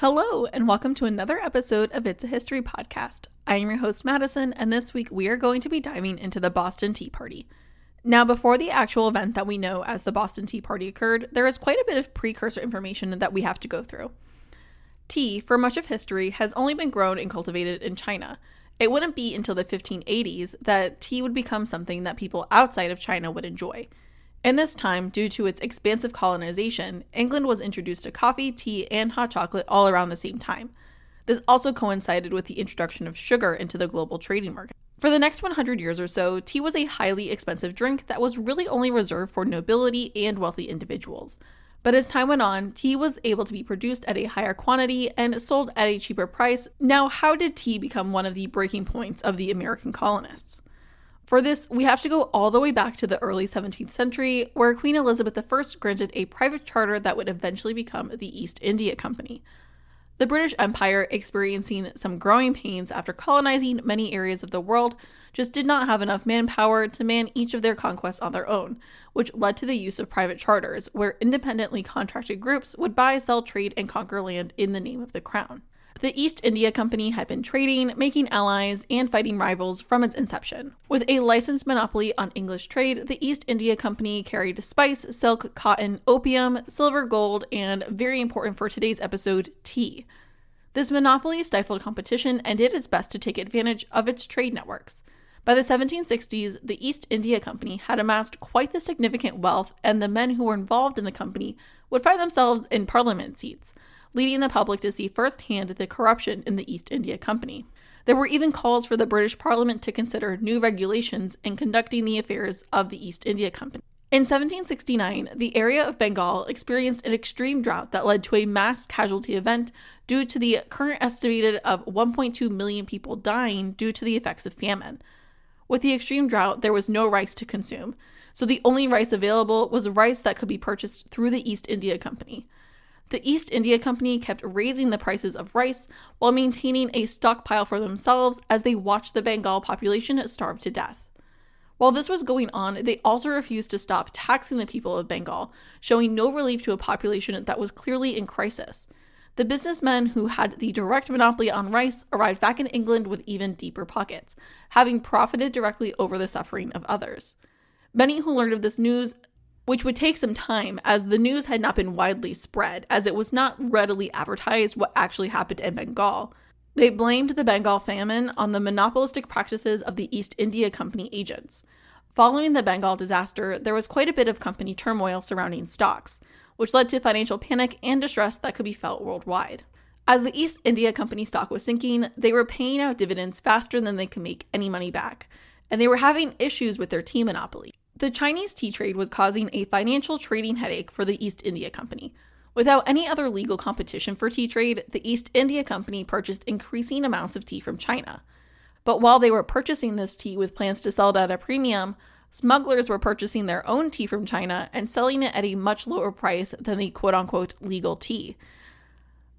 Hello, and welcome to another episode of It's a History podcast. I am your host, Madison, and this week we are going to be diving into the Boston Tea Party. Now, before the actual event that we know as the Boston Tea Party occurred, there is quite a bit of precursor information that we have to go through. Tea, for much of history, has only been grown and cultivated in China. It wouldn't be until the 1580s that tea would become something that people outside of China would enjoy. In this time, due to its expansive colonization, England was introduced to coffee, tea, and hot chocolate all around the same time. This also coincided with the introduction of sugar into the global trading market. For the next 100 years or so, tea was a highly expensive drink that was really only reserved for nobility and wealthy individuals. But as time went on, tea was able to be produced at a higher quantity and sold at a cheaper price. Now, how did tea become one of the breaking points of the American colonists? For this, we have to go all the way back to the early 17th century, where Queen Elizabeth I granted a private charter that would eventually become the East India Company. The British Empire, experiencing some growing pains after colonizing many areas of the world, just did not have enough manpower to man each of their conquests on their own, which led to the use of private charters, where independently contracted groups would buy, sell, trade, and conquer land in the name of the crown. The East India Company had been trading, making allies, and fighting rivals from its inception. With a licensed monopoly on English trade, the East India Company carried spice, silk, cotton, opium, silver, gold, and, very important for today's episode, tea. This monopoly stifled competition and did its best to take advantage of its trade networks. By the 1760s, the East India Company had amassed quite the significant wealth, and the men who were involved in the company would find themselves in parliament seats, leading the public to see firsthand the corruption in the East India Company. There were even calls for the British Parliament to consider new regulations in conducting the affairs of the East India Company. In 1769, the area of Bengal experienced an extreme drought that led to a mass casualty event due to the current estimated of 1.2 million people dying due to the effects of famine. With the extreme drought, there was no rice to consume, so the only rice available was rice that could be purchased through the East India Company. The East India Company kept raising the prices of rice while maintaining a stockpile for themselves as they watched the Bengal population starve to death. While this was going on, they also refused to stop taxing the people of Bengal, showing no relief to a population that was clearly in crisis. The businessmen who had the direct monopoly on rice arrived back in England with even deeper pockets, having profited directly over the suffering of others. Many who learned of this news, which would take some time as the news had not been widely spread, as it was not readily advertised what actually happened in Bengal. They blamed the Bengal famine on the monopolistic practices of the East India Company agents. Following the Bengal disaster, there was quite a bit of company turmoil surrounding stocks, which led to financial panic and distress that could be felt worldwide. As the East India Company stock was sinking, they were paying out dividends faster than they could make any money back, and they were having issues with their tea monopoly. The Chinese tea trade was causing a financial trading headache for the East India Company. Without any other legal competition for tea trade, the East India Company purchased increasing amounts of tea from China. But while they were purchasing this tea with plans to sell it at a premium, smugglers were purchasing their own tea from China and selling it at a much lower price than the quote-unquote legal tea.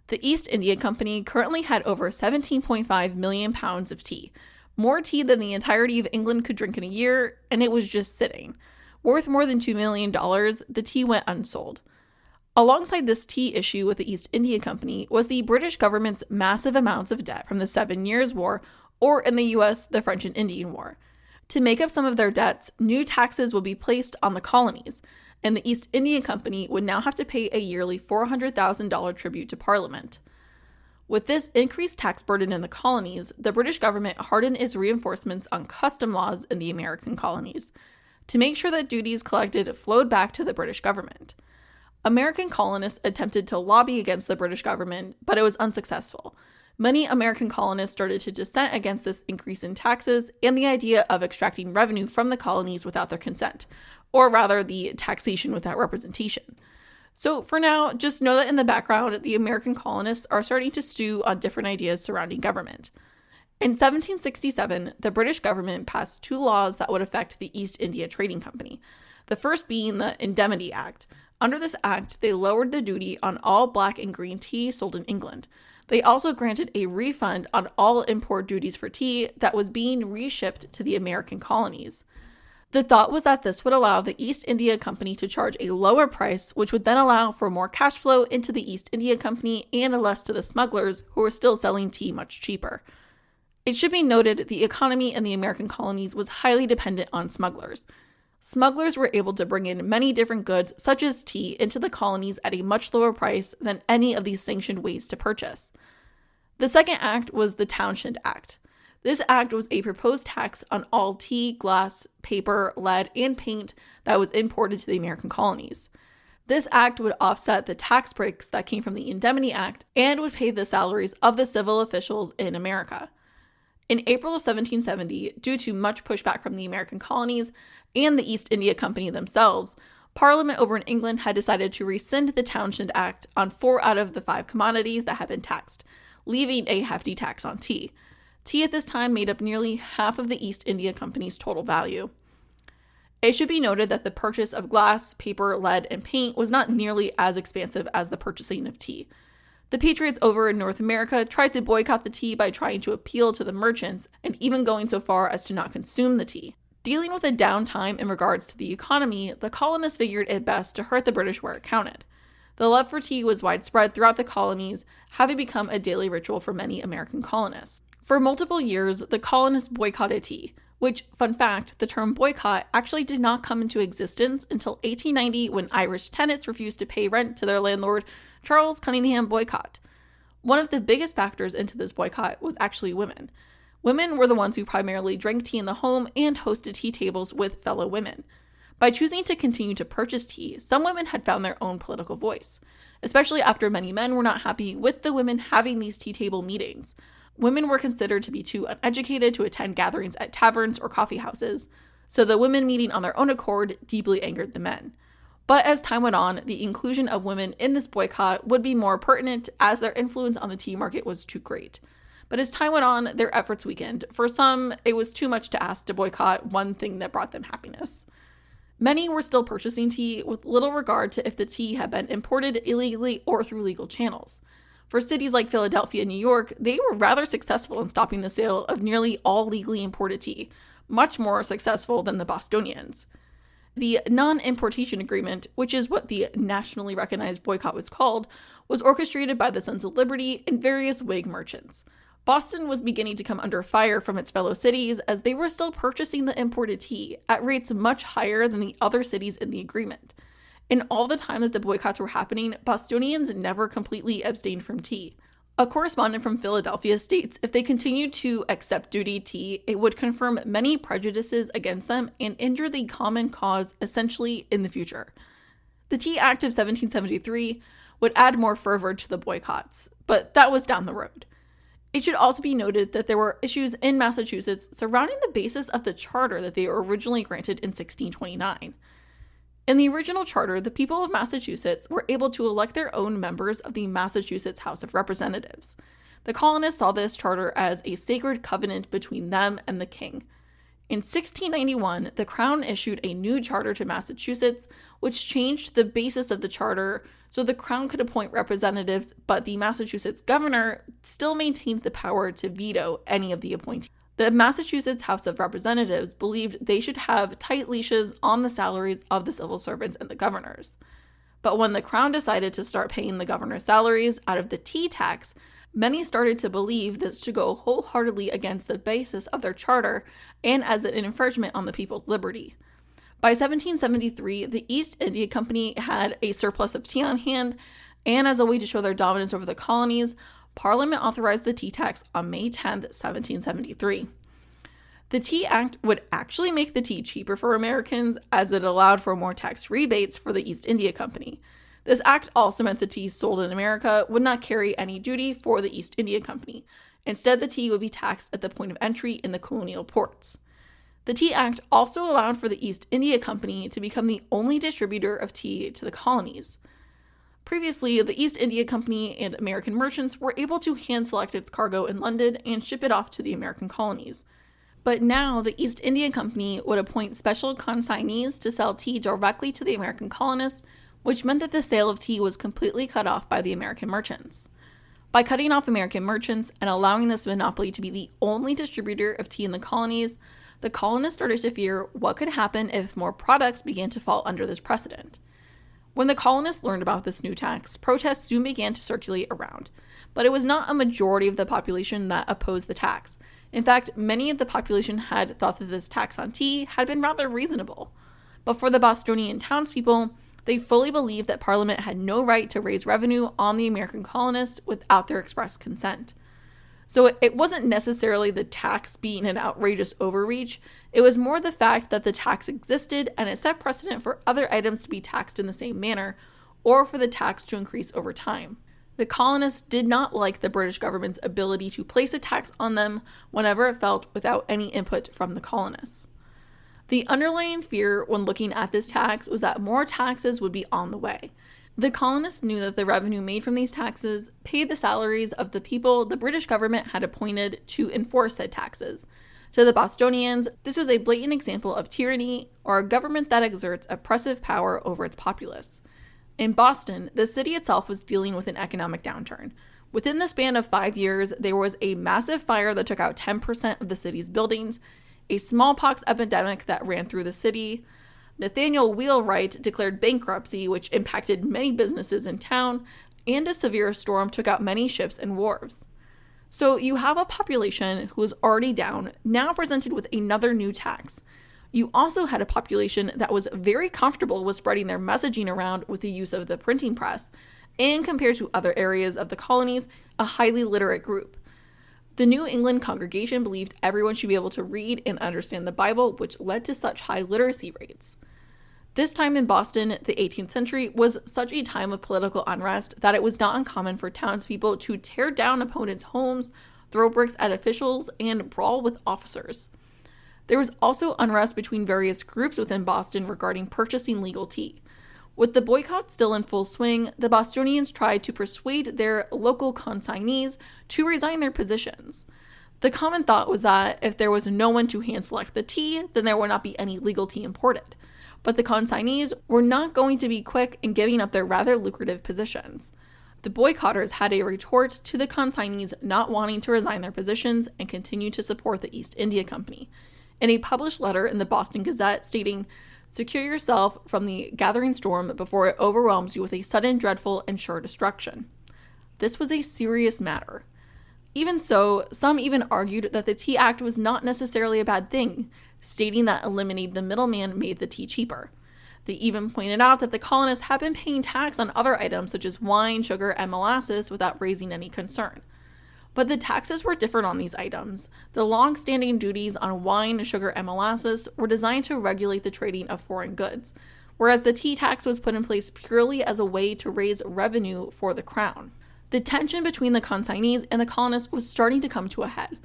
The East India Company currently had over 17.5 million pounds of tea, more tea than the entirety of England could drink in a year, and it was just sitting. Worth more than $2 million, the tea went unsold. Alongside this tea issue with the East India Company was the British government's massive amounts of debt from the 7 Years' War, or in the US, the French and Indian War. To make up some of their debts, new taxes would be placed on the colonies, and the East India Company would now have to pay a yearly $400,000 tribute to Parliament. With this increased tax burden in the colonies, the British government hardened its reinforcements on custom laws in the American colonies to make sure that duties collected flowed back to the British government. American colonists attempted to lobby against the British government, but it was unsuccessful. Many American colonists started to dissent against this increase in taxes and the idea of extracting revenue from the colonies without their consent, or rather the taxation without representation. So for now, just know that in the background, the American colonists are starting to stew on different ideas surrounding government. In 1767, the British government passed 2 laws that would affect the East India Trading Company, the first being the Indemnity Act. Under this act, they lowered the duty on all black and green tea sold in England. They also granted a refund on all import duties for tea that was being reshipped to the American colonies. The thought was that this would allow the East India Company to charge a lower price, which would then allow for more cash flow into the East India Company and less to the smugglers, who were still selling tea much cheaper. It should be noted the economy in the American colonies was highly dependent on smugglers. Smugglers were able to bring in many different goods, such as tea, into the colonies at a much lower price than any of these sanctioned ways to purchase. The second act was the Townshend Act. This act was a proposed tax on all tea, glass, paper, lead, and paint that was imported to the American colonies. This act would offset the tax breaks that came from the Indemnity Act and would pay the salaries of the civil officials in America. In April of 1770, due to much pushback from the American colonies and the East India Company themselves, Parliament over in England had decided to rescind the Townshend Act on 4 out of the 5 commodities that had been taxed, leaving a hefty tax on tea. Tea at this time made up nearly half of the East India Company's total value. It should be noted that the purchase of glass, paper, lead, and paint was not nearly as expensive as the purchasing of tea. The Patriots over in North America tried to boycott the tea by trying to appeal to the merchants and even going so far as to not consume the tea. Dealing with a downtime in regards to the economy, the colonists figured it best to hurt the British where it counted. The love for tea was widespread throughout the colonies, having become a daily ritual for many American colonists. For multiple years, the colonists boycotted tea, which, fun fact, the term boycott actually did not come into existence until 1890 when Irish tenants refused to pay rent to their landlord, Charles Cunningham Boycott. One of the biggest factors into this boycott was actually women. Women were the ones who primarily drank tea in the home and hosted tea tables with fellow women. By choosing to continue to purchase tea, some women had found their own political voice, especially after many men were not happy with the women having these tea table meetings. Women were considered to be too uneducated to attend gatherings at taverns or coffee houses, so the women meeting on their own accord deeply angered the men. But as time went on, the inclusion of women in this boycott would be more pertinent as their influence on the tea market was too great. But as time went on, their efforts weakened. For some, it was too much to ask to boycott one thing that brought them happiness. Many were still purchasing tea with little regard to if the tea had been imported illegally or through legal channels. For cities like Philadelphia and New York, they were rather successful in stopping the sale of nearly all legally imported tea, much more successful than the Bostonians. The Non-Importation Agreement, which is what the nationally recognized boycott was called, was orchestrated by the Sons of Liberty and various Whig merchants. Boston was beginning to come under fire from its fellow cities as they were still purchasing the imported tea at rates much higher than the other cities in the agreement. In all the time that the boycotts were happening, Bostonians never completely abstained from tea. A correspondent from Philadelphia states if they continued to accept duty tea, it would confirm many prejudices against them and injure the common cause essentially in the future. The Tea Act of 1773 would add more fervor to the boycotts, but that was down the road. It should also be noted that there were issues in Massachusetts surrounding the basis of the charter that they were originally granted in 1629. In the original charter, the people of Massachusetts were able to elect their own members of the Massachusetts House of Representatives. The colonists saw this charter as a sacred covenant between them and the king. In 1691, the Crown issued a new charter to Massachusetts, which changed the basis of the charter so the Crown could appoint representatives, but the Massachusetts governor still maintained the power to veto any of the appointees. The Massachusetts House of Representatives believed they should have tight leashes on the salaries of the civil servants and the governors. But when the Crown decided to start paying the governor's salaries out of the tea tax, many started to believe this to go wholeheartedly against the basis of their charter and as an infringement on the people's liberty. By 1773, the East India Company had a surplus of tea on hand, and as a way to show their dominance over the colonies, Parliament authorized the tea tax on May 10, 1773. The Tea Act would actually make the tea cheaper for Americans as it allowed for more tax rebates for the East India Company. This act also meant the tea sold in America would not carry any duty for the East India Company. Instead, the tea would be taxed at the point of entry in the colonial ports. The Tea Act also allowed for the East India Company to become the only distributor of tea to the colonies. Previously, the East India Company and American merchants were able to hand-select its cargo in London and ship it off to the American colonies. But now, the East India Company would appoint special consignees to sell tea directly to the American colonists, which meant that the sale of tea was completely cut off by the American merchants. By cutting off American merchants and allowing this monopoly to be the only distributor of tea in the colonies, the colonists started to fear what could happen if more products began to fall under this precedent. When the colonists learned about this new tax, protests soon began to circulate around, but it was not a majority of the population that opposed the tax. In fact, many of the population had thought that this tax on tea had been rather reasonable. But for the Bostonian townspeople, they fully believed that Parliament had no right to raise revenue on the American colonists without their express consent. So it wasn't necessarily the tax being an outrageous overreach, it was more the fact that the tax existed and it set precedent for other items to be taxed in the same manner, or for the tax to increase over time. The colonists did not like the British government's ability to place a tax on them whenever it felt without any input from the colonists. The underlying fear when looking at this tax was that more taxes would be on the way. The colonists knew that the revenue made from these taxes paid the salaries of the people the British government had appointed to enforce said taxes. To the Bostonians, this was a blatant example of tyranny, or a government that exerts oppressive power over its populace. In Boston, the city itself was dealing with an economic downturn. Within the span of 5 years, there was a massive fire that took out 10% of the city's buildings, a smallpox epidemic that ran through the city. Nathaniel Wheelwright declared bankruptcy, which impacted many businesses in town, and a severe storm took out many ships and wharves. So you have a population who was already down, now presented with another new tax. You also had a population that was very comfortable with spreading their messaging around with the use of the printing press, and compared to other areas of the colonies, a highly literate group. The New England congregation believed everyone should be able to read and understand the Bible, which led to such high literacy rates. This time in Boston, the 18th century, was such a time of political unrest that it was not uncommon for townspeople to tear down opponents' homes, throw bricks at officials, and brawl with officers. There was also unrest between various groups within Boston regarding purchasing legal tea. With the boycott still in full swing, the Bostonians tried to persuade their local consignees to resign their positions. The common thought was that if there was no one to hand select the tea, then there would not be any legal tea imported. But the consignees were not going to be quick in giving up their rather lucrative positions. The boycotters had a retort to the consignees not wanting to resign their positions and continue to support the East India Company, in a published letter in the Boston Gazette stating, "Secure yourself from the gathering storm before it overwhelms you with a sudden, dreadful, and sure destruction." This was a serious matter. Even so, some even argued that the Tea Act was not necessarily a bad thing, stating that eliminating the middleman made the tea cheaper. They even pointed out that the colonists had been paying tax on other items such as wine, sugar, and molasses without raising any concern. But the taxes were different on these items. The long-standing duties on wine, sugar, and molasses were designed to regulate the trading of foreign goods, whereas the tea tax was put in place purely as a way to raise revenue for the crown. The tension between the consignees and the colonists was starting to come to a head.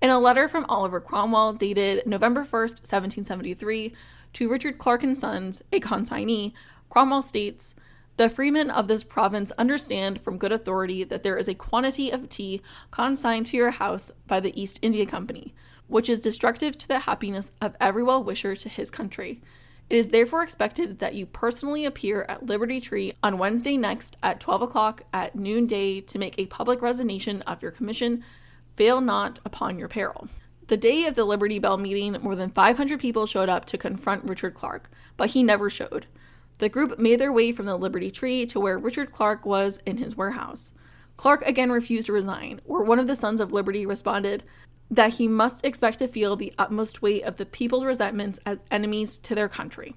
In a letter from Oliver Cromwell dated November 1st, 1773, to Richard Clark and Sons, a consignee, Cromwell states, "The freemen of this province understand from good authority that there is a quantity of tea consigned to your house by the East India Company, which is destructive to the happiness of every well-wisher to his country. It is therefore expected that you personally appear at Liberty Tree on Wednesday next at 12 o'clock at noonday to make a public resignation of your commission. Fail not upon your peril." The day of the Liberty Bell meeting, more than 500 people showed up to confront Richard Clark, but he never showed. The group made their way from the Liberty Tree to where Richard Clark was in his warehouse. Clark again refused to resign, where one of the Sons of Liberty responded that he must expect to feel the utmost weight of the people's resentments as enemies to their country.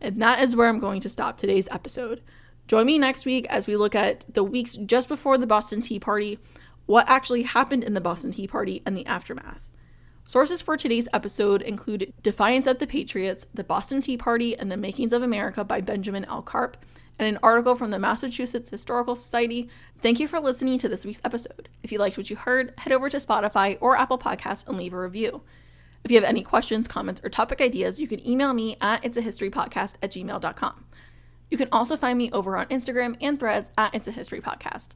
And that is where I'm going to stop today's episode. Join me next week as we look at the weeks just before the Boston Tea Party, what actually happened in the Boston Tea Party, and the aftermath. Sources for today's episode include Defiance at the Patriots, the Boston Tea Party, and the Makings of America by Benjamin L. Carp, and an article from the Massachusetts Historical Society. Thank you for listening to this week's episode. If you liked what you heard, head over to Spotify or Apple Podcasts and leave a review. If you have any questions, comments, or topic ideas, you can email me at itsahistorypodcast@gmail.com. You can also find me over on Instagram and Threads at It's a History Podcast.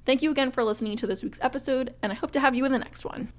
Thank you again for listening to this week's episode, and I hope to have you in the next one.